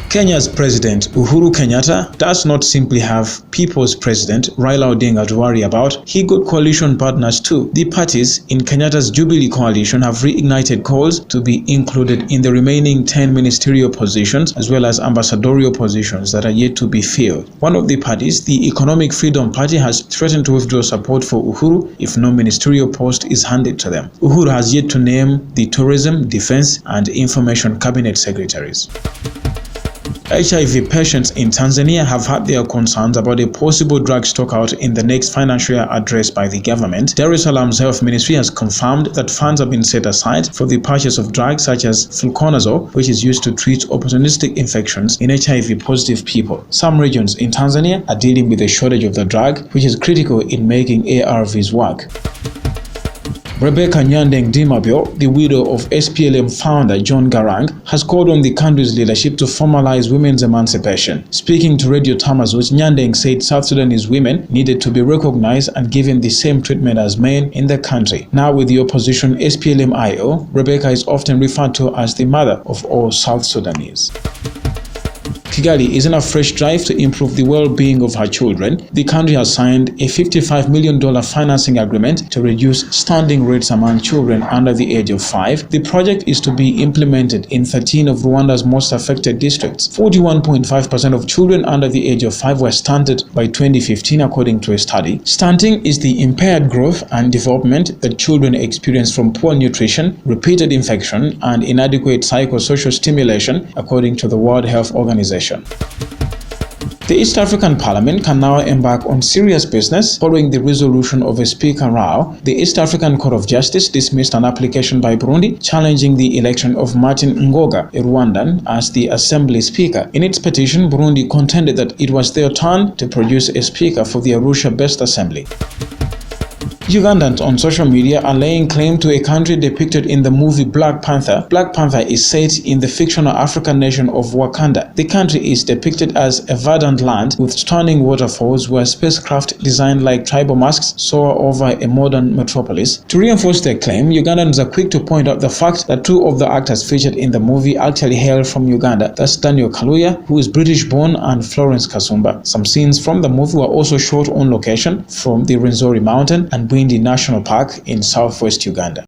Kenya's President Uhuru Kenyatta does not simply have People's President Raila Odinga to worry about, he got coalition partners too. The parties in Kenyatta's Jubilee coalition have reignited calls to be included in the remaining 10 ministerial positions as well as ambassadorial positions that are yet to be filled. One of the parties, the Economic Freedom Party, has threatened to withdraw support for Uhuru if no ministerial post is handed to them. Uhuru has yet to name the Tourism, Defense and Information Cabinet Secretaries. HIV patients in Tanzania have had their concerns about a possible drug stockout in the next financial year addressed by the government. Dar es Salaam's health ministry has confirmed that funds have been set aside for the purchase of drugs such as fluconazole, which is used to treat opportunistic infections in HIV-positive people. Some regions in Tanzania are dealing with a shortage of the drug, which is critical in making ARVs work. Rebecca Nyandeng Dimabio, the widow of SPLM founder John Garang, has called on the country's leadership to formalize women's emancipation. Speaking to Radio Tamazout, Nyandeng said South Sudanese women needed to be recognized and given the same treatment as men in the country. Now with the opposition SPLM-IO, Rebecca is often referred to as the mother of all South Sudanese. Kigali is in a fresh drive to improve the well-being of her children. The country has signed a $55 million financing agreement to reduce standing rates among children under the age of 5. The project is to be implemented in 13 of Rwanda's most affected districts. 41.5% of children under the age of 5 were stunted by 2015, according to a study. Stunting is the impaired growth and development that children experience from poor nutrition, repeated infection, and inadequate psychosocial stimulation, according to the World Health Organization. The East African Parliament can now embark on serious business following the resolution of a speaker row. The East African Court of Justice dismissed an application by Burundi challenging the election of Martin Ngoga, a Rwandan, as the Assembly Speaker. In its petition, Burundi contended that it was their turn to produce a speaker for the Arusha-based assembly. Ugandans on social media are laying claim to a country depicted in the movie Black Panther. Black Panther is set in the fictional African nation of Wakanda. The country is depicted as a verdant land with stunning waterfalls where spacecraft designed like tribal masks soar over a modern metropolis. To reinforce their claim, Ugandans are quick to point out the fact that 2 of the actors featured in the movie actually hail from Uganda. That's Daniel Kaluuya, who is British-born, and Florence Kasumba. Some scenes from the movie were also shot on location from the Rwenzori mountain and Bwindi National Park in southwest Uganda.